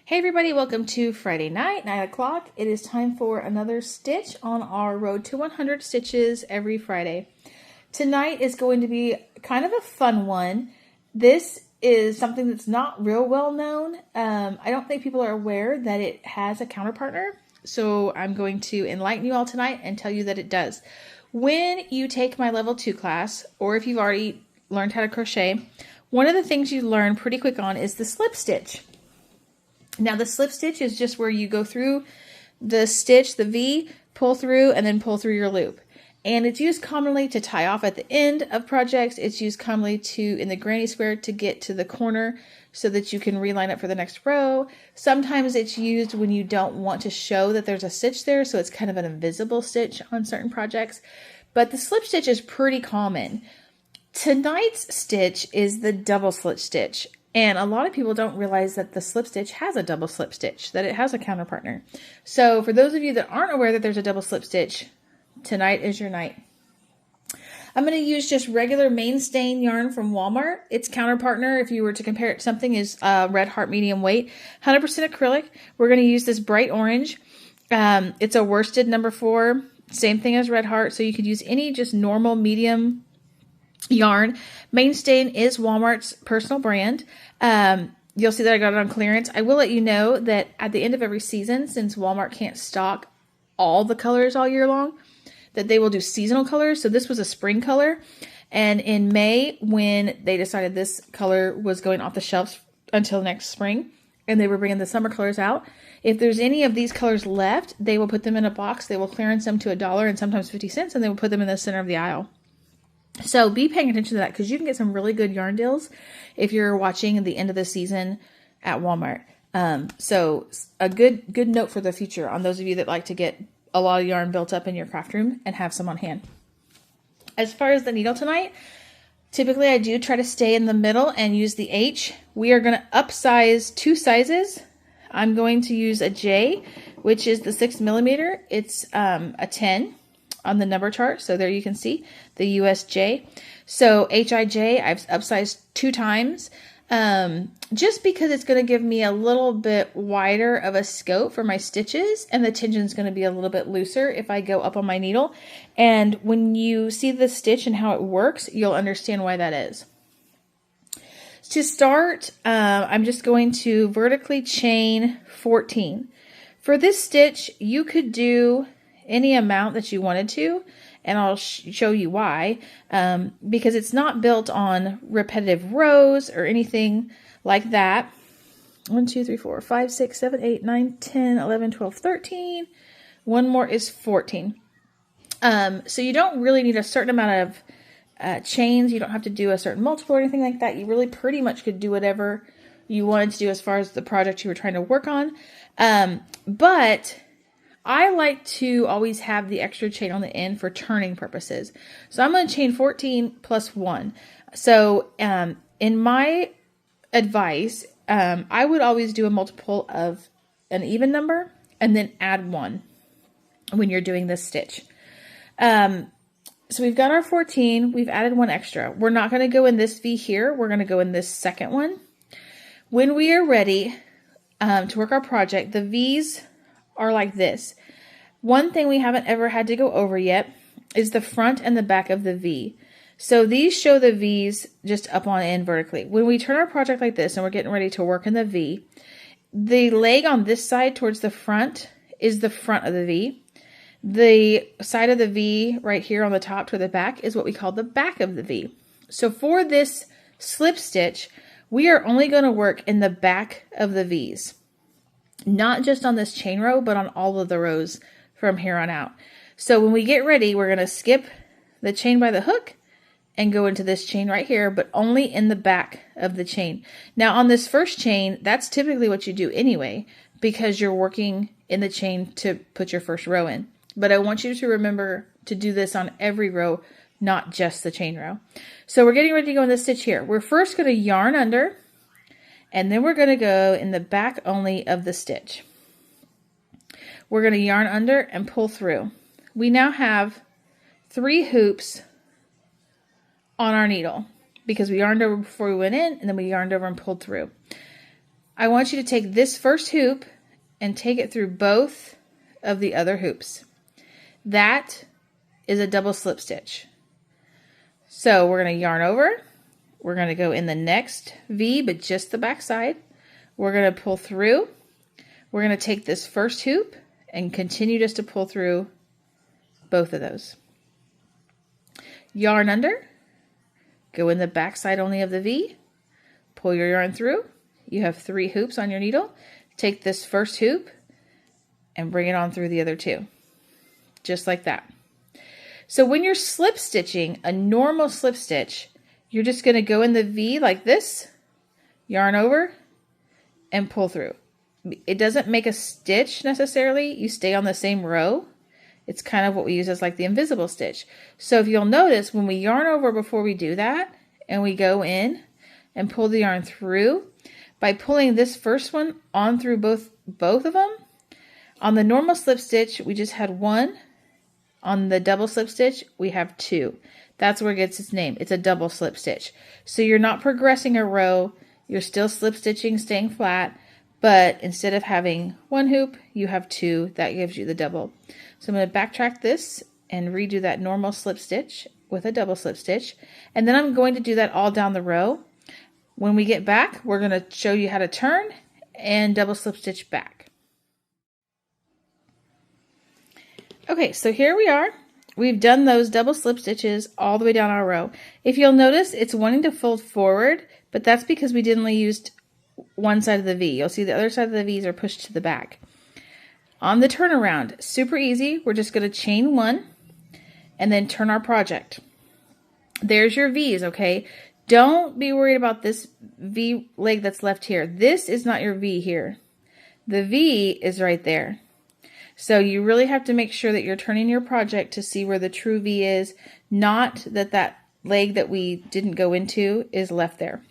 Hey everybody, welcome to Friday night, 9 o'clock. It is time for another stitch on our road to 100 stitches every Friday. Tonight is going to be kind of a fun one. This is something that's not real well known. I don't think people are aware that it has a counterpartner. So I'm going to enlighten you all tonight and tell you that it does. When you take my level 2 class, or if you've already learned how to crochet, one of the things you learn pretty quick on is the slip stitch. Now the slip stitch is just where you go through the stitch, the V, pull through, and then pull through your loop. And it's used commonly to tie off at the end of projects. It's used commonly in the granny square to get to the corner so that you can reline up for the next row. Sometimes it's used when you don't want to show that there's a stitch there, so it's kind of an invisible stitch on certain projects. But the slip stitch is pretty common. Tonight's stitch is the double slip stitch. And a lot of people don't realize that the slip stitch has a double slip stitch, that it has a counterpartner. So for those of you that aren't aware that there's a double slip stitch, tonight is your night. I'm going to use just regular Mainstain yarn from Walmart. Its counterpartner, if you were to compare it to something, is Red Heart medium weight, 100% acrylic. We're going to use this bright orange. It's a worsted number 4, same thing as Red Heart. So you could use any just normal medium yarn. Mainstain is Walmart's personal brand. You'll see that I got it on clearance. I will let you know that at the end of every season, since Walmart can't stock all the colors all year long, that they will do seasonal colors. So this was a spring color. And in May, when they decided this color was going off the shelves until next spring, and they were bringing the summer colors out, if there's any of these colors left, they will put them in a box. They will clearance them to $1 and sometimes 50 cents, and they will put them in the center of the aisle. So be paying attention to that because you can get some really good yarn deals if you're watching the end of the season at Walmart. So a good note for the future on those of you that like to get a lot of yarn built up in your craft room and have some on hand. As far as the needle tonight, typically I do try to stay in the middle and use the H. We are going to upsize 2 sizes. I'm going to use a J, which is the 6mm. It's a 10 on the number chart. So there you can see the USJ. So HIJ, I've upsized 2 times, just because it's going to give me a little bit wider of a scope for my stitches, and the tension is going to be a little bit looser if I go up on my needle. And when you see the stitch and how it works, you'll understand why that is. To start, I'm just going to vertically chain 14. For this stitch, you could do any amount that you wanted to, and I'll show you why, because it's not built on repetitive rows or anything like that. 1, 2, 3, 4, 5, 6, 7, 8, 9, 10, 11, 12, 13. One more is 14. So you don't really need a certain amount of chains. You don't have to do a certain multiple or anything like that. You really pretty much could do whatever you wanted to do as far as the project you were trying to work on. But I like to always have the extra chain on the end for turning purposes. So I'm going to chain 14 plus 1. So in my advice, I would always do a multiple of an even number and then add 1 when you're doing this stitch. So we've got our 14. We've added 1 extra. We're not going to go in this V here. We're going to go in this second one. When we are ready to work our project, the V's are like this. One thing we haven't ever had to go over yet is the front and the back of the V. So these show the V's just up on end vertically. When we turn our project like this and we're getting ready to work in the V, the leg on this side towards the front is the front of the V. The side of the V right here on the top toward the back is what we call the back of the V. So for this slip stitch, we are only going to work in the back of the V's. Not just on this chain row, but on all of the rows from here on out. So when we get ready, we're going to skip the chain by the hook and go into this chain right here, but only in the back of the chain. Now on this first chain, that's typically what you do anyway, because you're working in the chain to put your first row in. But I want you to remember to do this on every row, not just the chain row. So we're getting ready to go in this stitch here. We're first going to yarn under, and then we're going to go in the back only of the stitch. We're going to yarn under and pull through. We now have 3 hoops on our needle because we yarned over before we went in, and then we yarned over and pulled through. I want you to take this first hoop and take it through both of the other hoops. That is a double slip stitch. So we're going to yarn over. We're going to go in the next V, but just the back side. We're going to pull through. We're going to take this first hoop and continue just to pull through both of those. Yarn under. Go in the back side only of the V. Pull your yarn through. You have 3 hoops on your needle. Take this first hoop and bring it on through the other 2. Just like that. So when you're slip stitching a normal slip stitch, you're just going to go in the V like this, yarn over, and pull through. It doesn't make a stitch necessarily. You stay on the same row. It's kind of what we use as like the invisible stitch. So if you'll notice, when we yarn over before we do that, and we go in and pull the yarn through, by pulling this first one on through both of them, on the normal slip stitch, we just had 1. On the double slip stitch, we have 2. That's where it gets its name. It's a double slip stitch. So you're not progressing a row. You're still slip stitching, staying flat, but instead of having 1 hoop, you have 2. That gives you the double. So I'm going to backtrack this and redo that normal slip stitch with a double slip stitch. And then I'm going to do that all down the row. When we get back, we're going to show you how to turn and double slip stitch back. Okay, so here we are. We've done those double slip stitches all the way down our row. If you'll notice, it's wanting to fold forward, but that's because we only used one side of the V. You'll see the other side of the V's are pushed to the back. On the turnaround, super easy. We're just going to chain 1 and then turn our project. There's your V's, okay? Don't be worried about this V leg that's left here. This is not your V here. The V is right there. So you really have to make sure that you're turning your project to see where the true V is, not that that leg that we didn't go into is left there.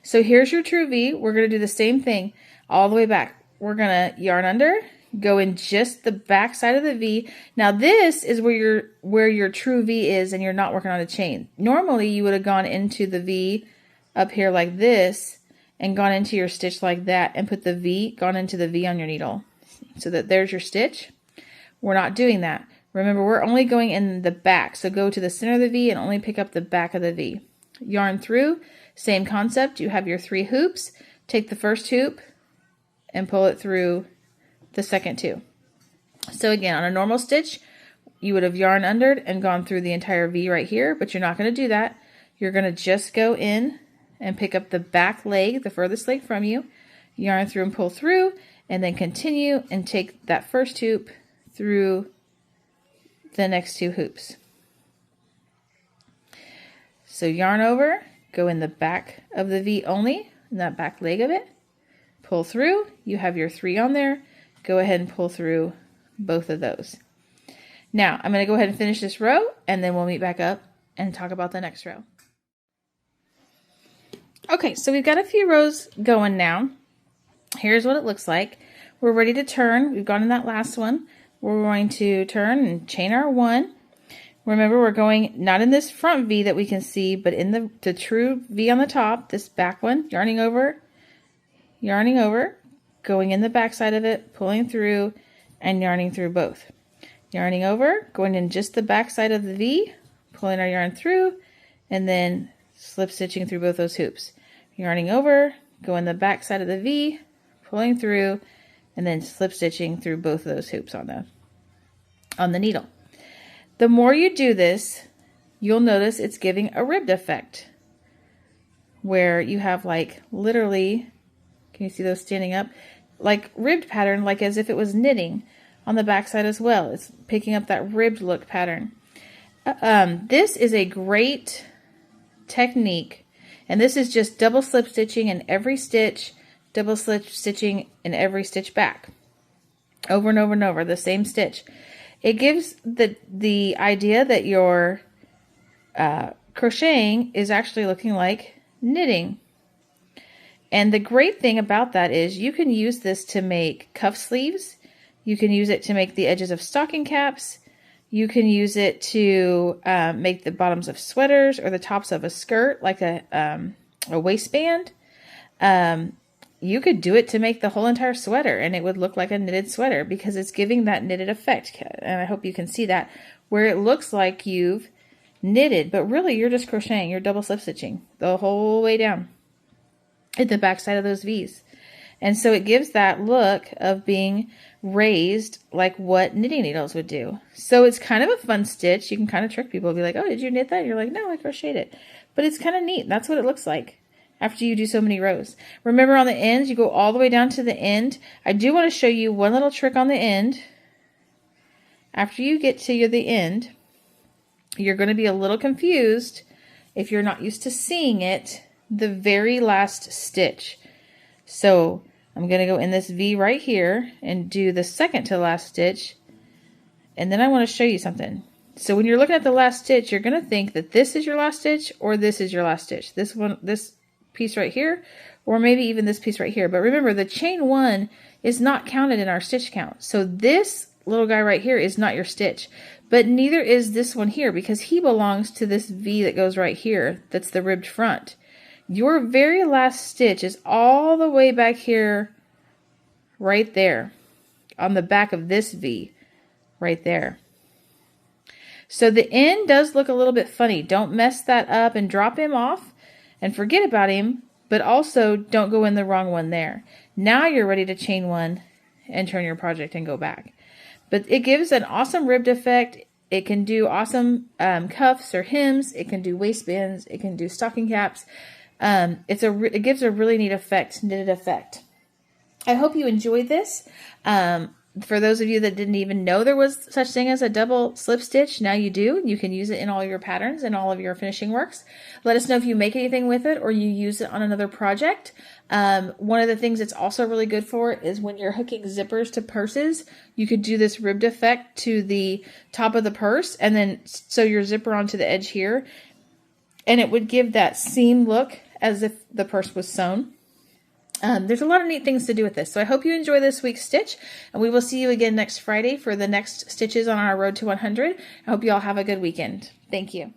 So here's your true V. We're going to do the same thing all the way back. We're going to yarn under, go in just the back side of the V. Now this is where your true V is, and you're not working on a chain. Normally you would have gone into the V up here like this and gone into your stitch like that and put the V, gone into the V on your needle. So that there's your stitch. We're not doing that. Remember, we're only going in the back. So go to the center of the V and only pick up the back of the V. Yarn through, same concept. You have your 3 hoops. Take the first hoop and pull it through the second 2. So again, on a normal stitch, you would have yarn undered and gone through the entire V right here, but you're not going to do that. You're going to just go in and pick up the back leg, the furthest leg from you, yarn through and pull through, and then continue and take that first hoop through the next 2 hoops. So yarn over, go in the back of the V only, in that back leg of it, pull through, you have your 3 on there, go ahead and pull through both of those. Now I'm going to go ahead and finish this row, and then we'll meet back up and talk about the next row. Okay, so we've got a few rows going now. Here's what it looks like. We're ready to turn. We've gone in that last one. We're going to turn and chain our 1. Remember, we're going not in this front V that we can see, but in the true V on the top, this back one, yarning over, going in the back side of it, pulling through, and yarning through both. Yarning over, going in just the back side of the V, pulling our yarn through, and then slip stitching through both those hoops. Yarning over, go in the back side of the V, pulling through, and then slip stitching through both of those hoops on the needle. The more you do this, you'll notice it's giving a ribbed effect, where you have like literally, can you see those standing up? Like ribbed pattern, like as if it was knitting on the back side as well. It's picking up that ribbed look pattern. This is a great technique, and this is just double slip stitching in every stitch, double slip stitching in every stitch back, over and over and over, the same stitch. It gives the idea that your crocheting is actually looking like knitting. And the great thing about that is you can use this to make cuff sleeves. You can use it to make the edges of stocking caps. You can use it to make the bottoms of sweaters or the tops of a skirt, like a waistband. you could do it to make the whole entire sweater and it would look like a knitted sweater because it's giving that knitted effect. And I hope you can see that, where it looks like you've knitted, but really you're just crocheting, you're double slip stitching the whole way down at the back side of those V's. And so it gives that look of being raised like what knitting needles would do. So it's kind of a fun stitch. You can kind of trick people, be like, oh, did you knit that? And you're like, no, I crocheted it. But it's kind of neat. That's what it looks like after you do so many rows. Remember, on the ends, you go all the way down to the end. I do want to show you one little trick on the end. After you get to the end, you're going to be a little confused if you're not used to seeing it, the very last stitch. So I'm going to go in this V right here and do the second to last stitch. And then I want to show you something. So when you're looking at the last stitch, you're going to think that this is your last stitch or this is your last stitch. This one, this piece right here, or maybe even this piece right here. But remember, the chain 1 is not counted in our stitch count. So this little guy right here is not your stitch, but neither is this one here because he belongs to this V that goes right here. That's the ribbed front. Your very last stitch is all the way back here, right there, on the back of this V, right there. So the end does look a little bit funny. Don't mess that up and drop him off and forget about him, but also don't go in the wrong one there. Now you're ready to chain 1 and turn your project and go back. But it gives an awesome ribbed effect. It can do awesome cuffs or hems. It can do waistbands. It can do stocking caps. It gives a really neat effect, knitted effect. I hope you enjoyed this. For those of you that didn't even know there was such thing as a double slip stitch, now you do. You can use it in all your patterns and all of your finishing works. Let us know if you make anything with it or you use it on another project. One of the things it's also really good for is when you're hooking zippers to purses, you could do this ribbed effect to the top of the purse and then sew your zipper onto the edge here. And it would give that seam look as if the purse was sewn. There's a lot of neat things to do with this. So I hope you enjoy this week's stitch, and we will see you again next Friday for the next stitches on our road to 100. I hope you all have a good weekend. Thank you.